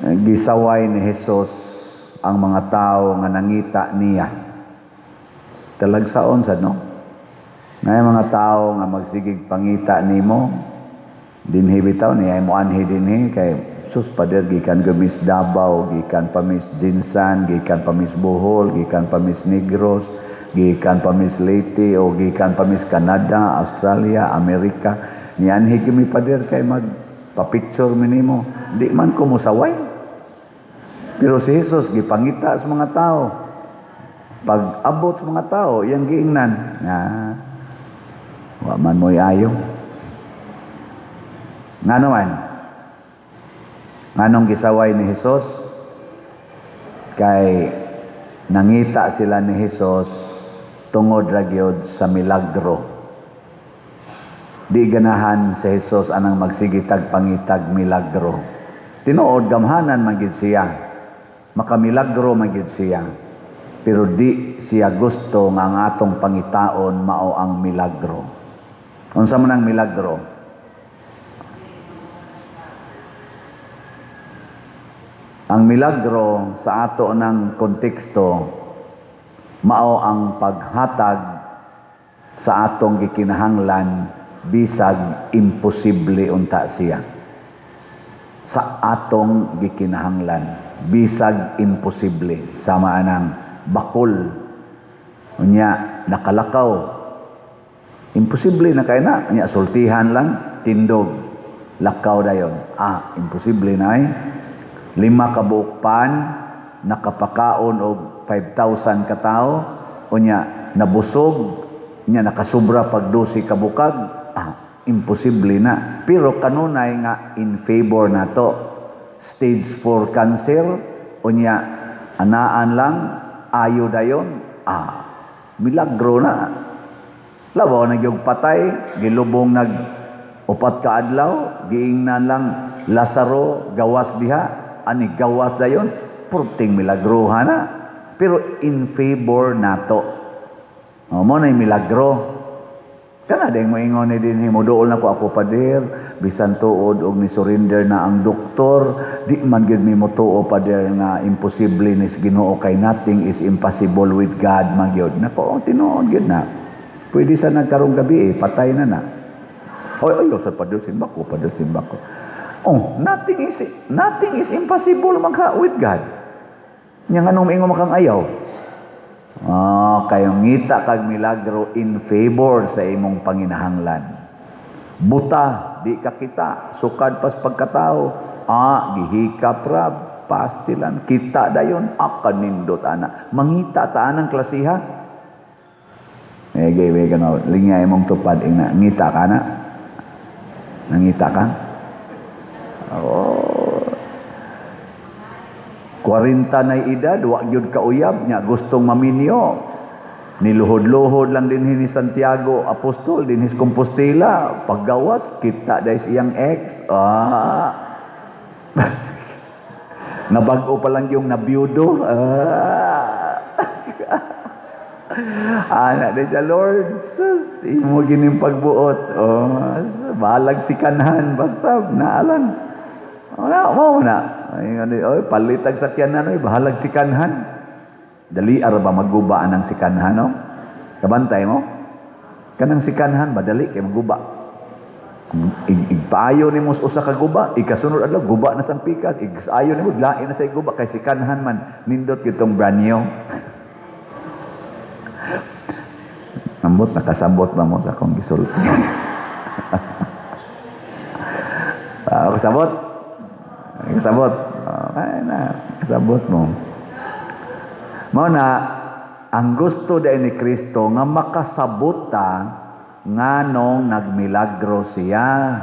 gisaway ni Hesus ang mga tao nga nangita niya. Talagsaon sad no? Ngay mga tao nga magsigig pangita nimo, dinhi bitaw niya mo anhi dinhi kay sus pader gikan gamis Davao, gikan pamis Jinsan, gikan pamis Bohol, gikan pamis Negros, gikan pamis Leyte o gikan pamis Canada, Australia, Amerika. Nianhi gimi pader kay magpa-picture minimo. Di man ko musaway. Pero si Jesus gipangita sa mga tao. Pag abot sa mga tao, yang giingnan nga wa man mo'y ayo. Nga naman, nganong gisaway ni Jesus? Kay nangita sila ni Jesus tungod ra gyud sa milagro. Di ganahan si Jesus anang magsigitag pangitag milagro. Tinuod gamhanan man gyud siya. Makamilagro man gyud siya. Pero di siya gusto nga ang atong pangitaon mao ang milagro. Unsa man ang milagro? Ang milagro sa ato ng konteksto mao ang paghatag sa atong gikinahanglan bisag imposible unta siya. Sa atong gikinahanglan bisag imposible sama anang bakol unya nakalakaw. Imposible na kay na. Nya sultihan lang, tindog, lakaw dayon. Imposible na ay. 5 kabuok pan, nakapakaon og 5,000 ka tawo, unya nabusog, nya nakasubra pag 12 ka bukag. Imposible na. Pero kanunay nga in favor nato. Stage 4 cancer, unya anaan lang, ayo dayon. Milagro na. Labaw na yung patay, gilubong nag upat ka adlaw, giingnan lang Lazaro, gawas diha, ani gawas dayon, purting milagruhan na. Pero in favor nato. Mo na yung milagro. Kana ding moingon ni dinhi mo dool na ko ako pader, bisan tuod og ni surrender na ang doktor, di man gyud mi mo tuo pader nga imposible ni Ginoo kay nothing is impossible with God man gyud. Nako tinuod gyud na. Pwede sa nagkarong gabi patay na na. Oy, sa pader simba ko. Nothing is impossible magha with God. Nya nganong moingon makang ayaw. Kayong ngita kag milagro in favor sa imong panginahanglan. Buta, di ka kita, sukad pas pagkatao. Gihikap rab, pastilan, kita dayon, kanindot ana. Mangita ta anang klasiha. Gay ka lingay mong tupad ina ngita ka na. Nangita ka? 40 na edad, wa gyud ka uyab nya gustong maminyo. Niluhod-luhod lang din ni Santiago Apostol din his Compostela, paggawas kita dahil iyang ex. Nabag-o pa lang yung nabiyudo. Anak din siya, Lord, sus, imo gining pagbuot. Balag si kanhan, basta, naalan. Mo na. Palitag sa kiyanan, bahalag si kanhan. Dali, ba maggubaan ng si kanhan, no? Kabantay mo? Kanang si kanhan, badali, kay magguba. Igpaayo ni mo usa ka guba, ikasunod adlaw, guba na sang pikas, igasayo ni mo, lain na sa guba, kay si kanhan man, nindot kitong branyo. Ambot, nakasabot ba mo sa akong gisulti? Kasabot? Kasabot? Kasabot mo. Mao na, ang gusto dahil ni Kristo nga makasabot ta nganong nagmilagro siya.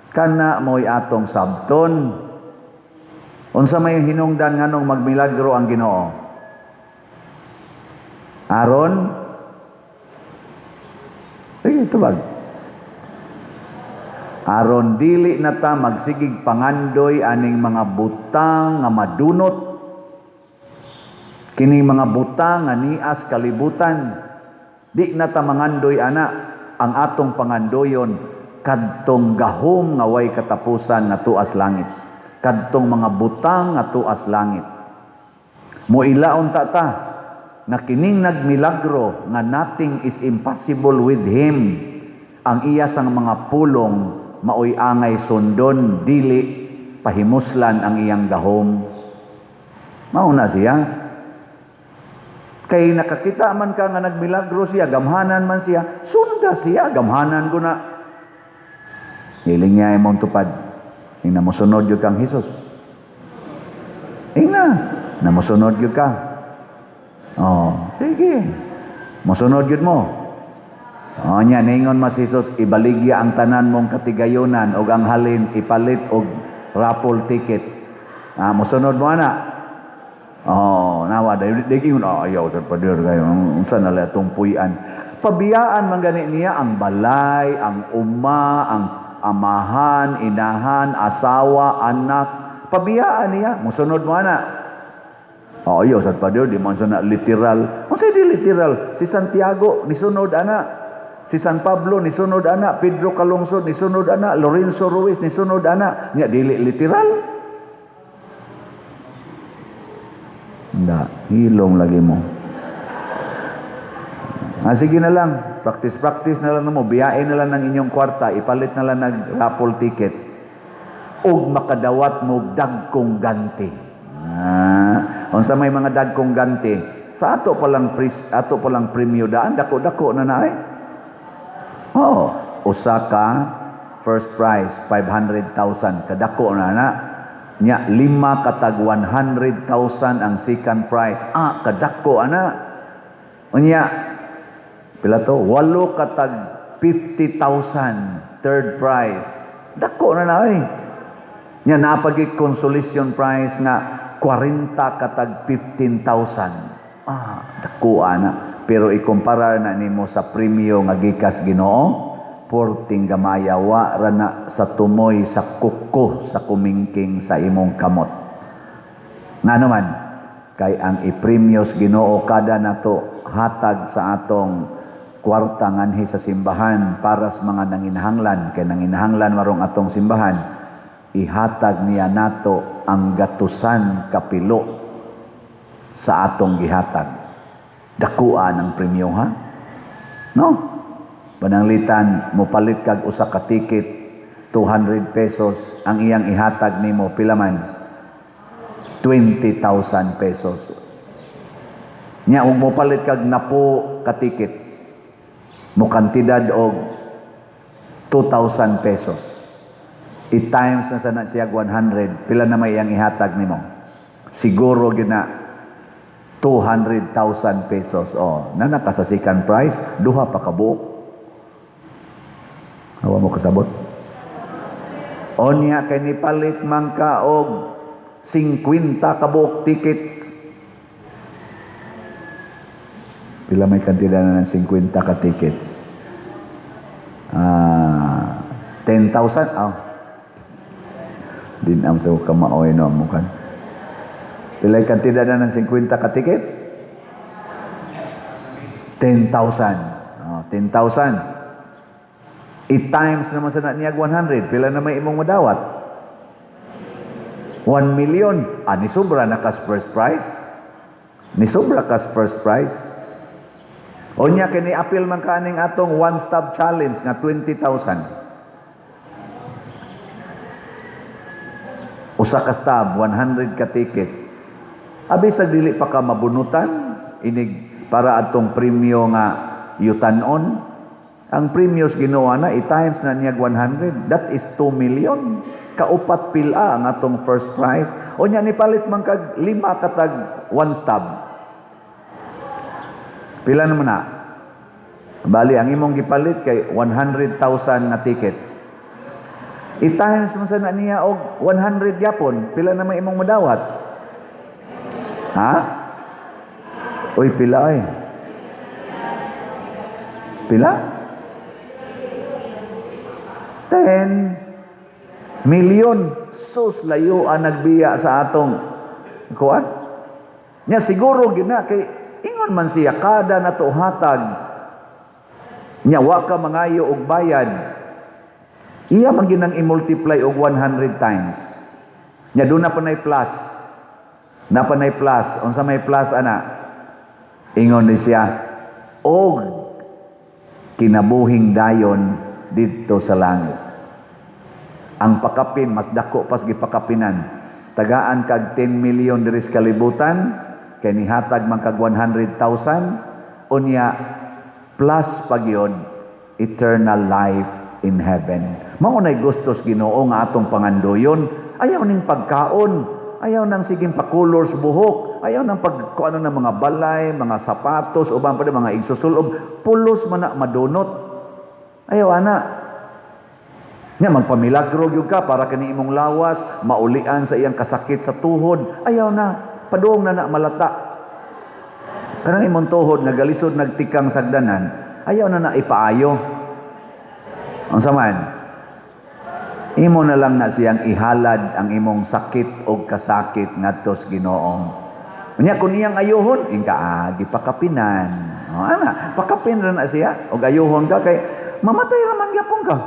Kana mo'y atong sabton. Unsa may hinungdan nganong magmilagro ang Ginoo? Aron? Sige, tubag. Aron dili na ta magsigig pangandoy aning mga butang nga madunot. Kining mga butang nga nias kalibutan. Di na ta mangandoy ana ang atong pangandoyon kadtong gahom nga way katapusan na tuas langit. kadtong mga butang nga tuas langit. Muilaon ta na kining nagmilagro nga nothing is impossible with him. Ang iya sang mga pulong maoy angay sundon, dili pahimuslan ang iyang gahom. Mauna siya. Kay nakakita man ka nga nagmilagro siya, gamhanan man siya, sunda siya, gamhanan ko na. Hiling niya ay mong tupad. Ina mo sunod yun kang Jesus. Ina, na mo sunod yun ka. Oh, sige. Mosunod yun mo. O niya, ningon mas Jesus, ibaligya ang tanan mong katigayunan o ang halin ipalit og raffle ticket. Mosunod mo na. Nawa, dahil ayaw sa pader kayo. Unsa na itong puyan. Pabiyaan man gani niya ang balay, ang ang amahan, inahan, asawa, anak. Pabiyaan niya. Mosunod mo na. Ayaw sa pader, di man na literal. Unsa di literal? Si Santiago, nisunod ana. Si San Pablo, nisunod ana. Pedro Calungsod, nisunod ana. Lorenzo Ruiz, nisunod ana. Nya, dili literal. Hindi. Hilong lagi mo. Sige na lang. Practice na lang mo. Biyain na lang ng inyong kwarta. Ipalit na lang ng raffle ticket. O makadawat mo dagkong ganti. Unsa may mga dagkong ganti. Sa ato palang premyo daan. Dako-dako na na Osaka, first prize, 500,000. Kadako na. Nya, 5 katag 100,000 ang second prize. Kadako ana. Nya, pila to? 8 katag 50,000 third prize. Dako na Nya, napagi consolation prize nga 40 katag 15,000. Dako ana. Pero ikumparar na nimo sa premyo nga gikas Ginoo, porting gamayawa rana sa tumoy sa kuko sa kumingking sa imong kamot. Nga naman, kay ang ipremyos Ginoo kada nato hatag sa atong kwarta nganhi sa simbahan para sa mga nanginahanglan, kay nanginahanglan marong atong simbahan, ihatag niya nato ang gatusan kapilo sa atong gihatag. Dakuan ang premyo, ha? No? Pananglitan, mopalit kag usa ka ticket, 200 pesos, ang iyang ihatag nimo pila man? 20,000 pesos. Nya, mopalit kag napo ka tickets, mo kantidad og 2,000 pesos. I-times na sana siya 100, pila na may iyang ihatag nimo? Siguro gina 200,000 pesos. Nanaka sa second prize, duha pa ka buok. Hawa mo kasabot. Niya kay nipalit man ka og 50 ka buok tickets. Pila may kantidad na ng 50 ka tickets? 10,000? Dinam sa kamaoy no amukan. Pilay kantidad na ng 50 ka tickets? 10,000. 10,000. I-times naman sa niyag 100. Pila na may imong madawat? 1 million. Ni sobra na kas first prize? Ni sobra kas first prize? O niya, kini-appeal man kaning atong one-stop challenge nga 20,000. Usa ka stab, 100 ka tickets. Abi sa dili pa ka mabunutan, inig para atong premyo nga yutanon. Ang premyos ginawa na, i-times na niyag 100. That is 2 million. Kaupat pila ang atong first prize. O niya, nipalit man kag 5 katag one stab. Pila naman na? Bali, ang imong gipalit kay 100,000 na ticket. I-times mo sa na niya og 100 yapon. Pila naman imong madawat? Ha? Uy, pila ay. Pila? 10 million. Sus, layo ang nagbiya sa atong kuan. Nya siguro gina kay ingon man siya kada nato hatag. Nya wa ka mangayo og bayad. Iya man ginang i-multiply og 100 times. Nya doon na panay plus. Na panay plus. Unsa may plus ana? Ingon ni siya, og kinabuhing dayon didto sa langit. Ang pakapin mas dako pas gipakapinan. Tagaan kag 10 million diri sa kalibutan, kay nihatag man kag 100,000 unya plus pagyod eternal life in heaven. Mao nay gustos Ginoo nga atong pangandoyon. Ayaw ning pagkaon, ayaw nang siging pakulors buhok, ayaw nang pagkuano ng mga balay, mga sapatos, uban pa mga igsusulob, pulos man na madunot. Ayaw ana. Nya magpamilagro gyud ka para kani imong lawas, maulian sa iyang kasakit sa tuhod. Ayaw na, padung na malata. Kanang imong tuhod nga galisod nagtikang sagdanan, ayaw na ipaayo. Unsa man? Imo na lang na siyang ihalad ang imong sakit o kasakit ngadto sa Ginoo. Unya kun iyang ayohon, ingka gipakapinan. Ana, pakapin ra na siya og ayohon ka kay mamatay ra man gyapon ka.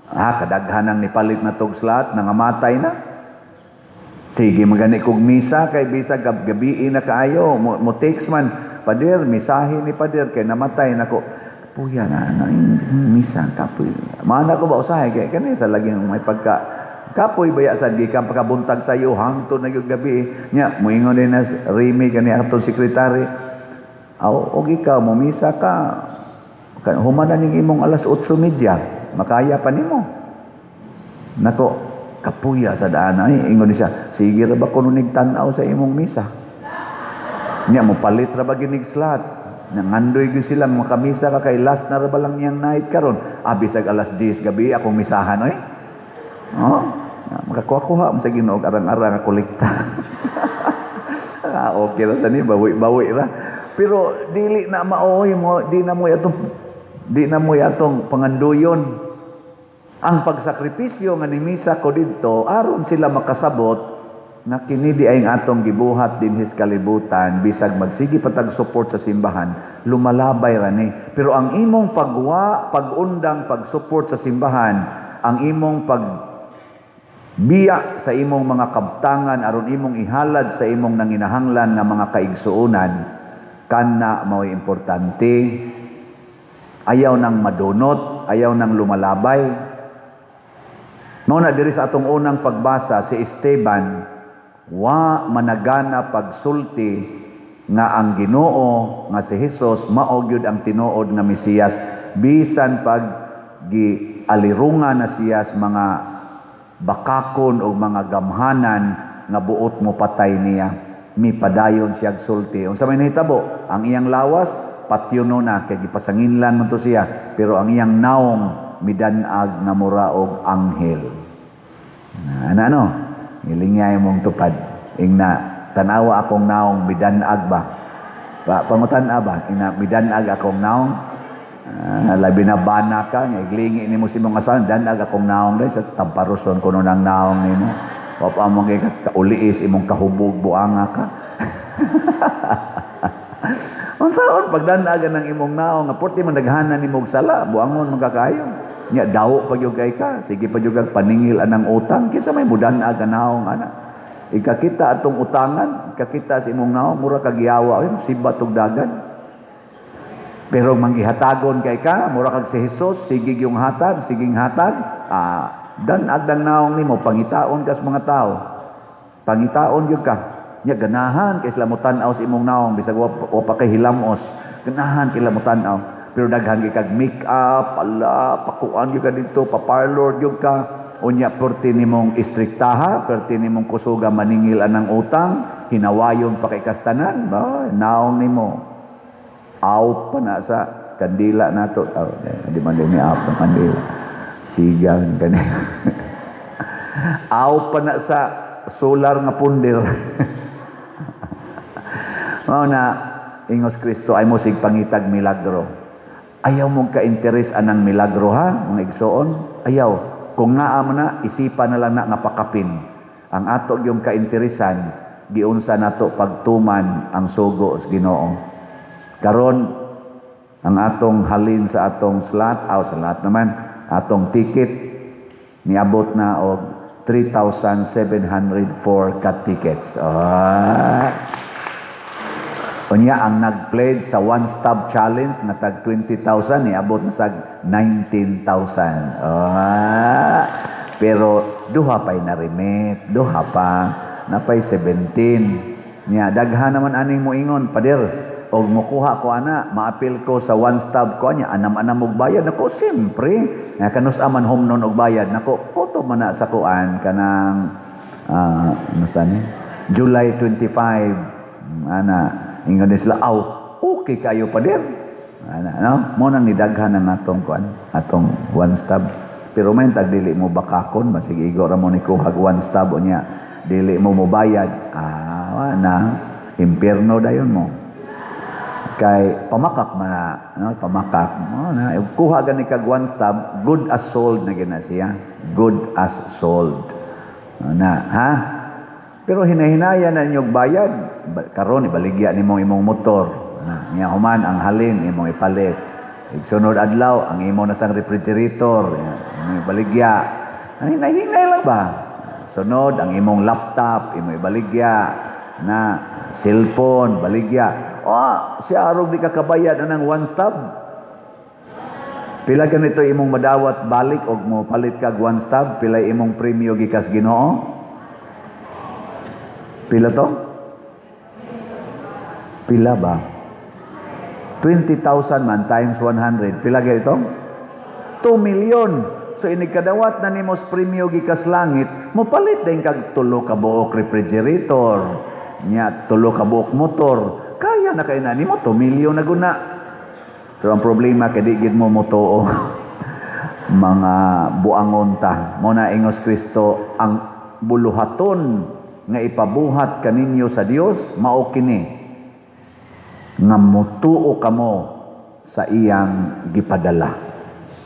Kadaghanang nipalit na tog slat nangamatay na. Sige magani kog misa kay bisag gabi na kaayo mo text man pader misahe ni pader kay namatay nako. Puya na misa kapoy. Mana ko ba usahay kay kani sa laging may pagka kapoy baya sa gikan pagkabuntag sa iyo hangtod na gyud gabi nya moingon din na Remy kani atong sekretary. Og ikaw mo misa ka human ning imong alas 8:30 makaya pa nimo. Nako kapuya sa daan ay ingon siya sige ra ba kuno nigtan-aw sa imong misa. Nya mo palit ra ba ginig slot. Nangandoy gyud sila makamisa ka kay last na ra ba lang yang night karon abisag alas 10 gabi akong misahan oy. Makakuha mo sa Ginoo arang-arang nga kolekta. Okay ra sa ni bawi ra. Pero dili na maoy mo di na mo atong pangandoyon. Ang pagsakripisyo nga nimisa ko didto aron sila makasabot nga kini di ay atong gibuhat dinhi sa kalibutan bisag magsigi patag support sa simbahan lumalabay ra ni. Pero ang imong pag-undang pag-support sa simbahan, ang imong biya sa imong mga kabtangan aron imong ihalad sa imong nanginahanglan nga mga kaigsuonan kana mao'y importante. Ayaw nang madunot, ayaw nang lumalabay. Mao na diri sa atong unang pagbasa si Esteban, wa managana pagsulti nga ang Ginoo nga si Hesus mao gyud ang tinuod nga Mesiyas bisan pag gialirungan na siya sa mga bakakon o mga gamhanan nga buot mo patay niya mipadayon siya sulti. Unsa may nahitabo? Ang iyang lawas patyuno na kay gipasanginlan man to siya pero ang iyang naong midanag nga mura og anghel. Ano? Ilingay mong tupad. Ingna tanawa akong naong midanag ba? Pangutan ba? Ingna midanag akong naong labi na bana ka nga iglingi nimo si mong asawa danag akong naong dai sa tamparuson kuno nang naong nimo. Papa mo kay kauliis imong kahubog buanga ka. Unsaon pagdanagan ng imong naong nga porti man daghanan nimo og sala buangon magkakayo. Nya daw pag yugay ka, sige pa yugag paningil anang utang, kisa may mudanag naong ana. Ikakita atong utangan, ikakita sa imong naong, mura kagiyawa, sibat og dagan. Pero manggihatagon kay ka, mura kag si Hesus, sigig yung hatag, siging hatag, danag ng naong nimo, pangitaon kas mga tao. Pangitaon yun ka. Nya ganahan, kay sila mo tanaw sa imong naong, bisag wa pa kay hilamos, ganahan kay mo tanaw. Pero daghan kag make up, pakuan gyud ka dito, pa-parlor gyud ka. Unya perti nimong istriktaha, perti nimong kusuga maningil anang utang, hinawayon pa kay kastanan, naong nimo. Out pa na sa kandila nato. Di man din ni out ng kandila. Sigang kani. Out pa na sa solar nga pundir. Mao na ingos Kristo ay mo sig pangitag milagro. Ayaw mong ka-interes anang milagro ha, mga igsoon. Ayaw. Kung naa mo na, isipan na lang na nga pakapin. Ang ato yung ka-interesan, giunsa nato pagtuman ang sugo sa Ginoo. Karon ang atong halin sa atong slot naman, atong ticket, niabot na og 3,704 ka tickets. Unya ang nag-pledge sa One Stop Challenge nga tag 20,000 niabot na sa 19,000. Pero duha pay na-remit, duha pa napay 17. Nya daghan naman aning moingon, pader, og mokuha ko ana, maapil ko sa One Stop ko nya anam-anam og bayad nako siyempre. Nga kanus aman home non og bayad nako koto man na sa kuan kanang ano sa ni? July 25 ana ingon din sila, okay kayo pa din. No? Mo nang nidaghan ang atong kuan, atong One Stop. Pero may tag dili mo bakakon, basig igo ra mo ni kuhag One Stop unya, dili mo mobayad. Na impierno dayon mo. Kay pamakak man na, no? Pamakak mo na kuha gani kag One Stop, good as sold na gina siya. Good as sold. Na, ha? Pero hinahinaya na inyong bayad. Karon ibaligya nimo imong motor. Niya human ang halin imong ipalit. Sunod adlaw ang imo na sang refrigerator, imong ibaligya. Hinahinay lang ba? Sunod ang imong laptop imong ibaligya na cellphone baligya. Si arog di ka kabayad anang One Stop. Pila ganito imong madawat balik og mo palit kag One Stop, pila imong premyo gikas Ginoo? Pila to? Pila ba? 20,000 man times 100. Pila ga ito? 2 million. So inikadawat na nimos premyo gikas langit, mopalit din kag tulo ka buok refrigerator, nya tulo ka buok motor. Kaya na kay nani mo 2 million na guna. Pero ang problema kay di gid mo motoo. Mga buangon ta. Mo na ingos Kristo ang buluhaton nga ipabuhat kaninyo sa Dios mao kini nga motuo kamo sa iyang gipadala.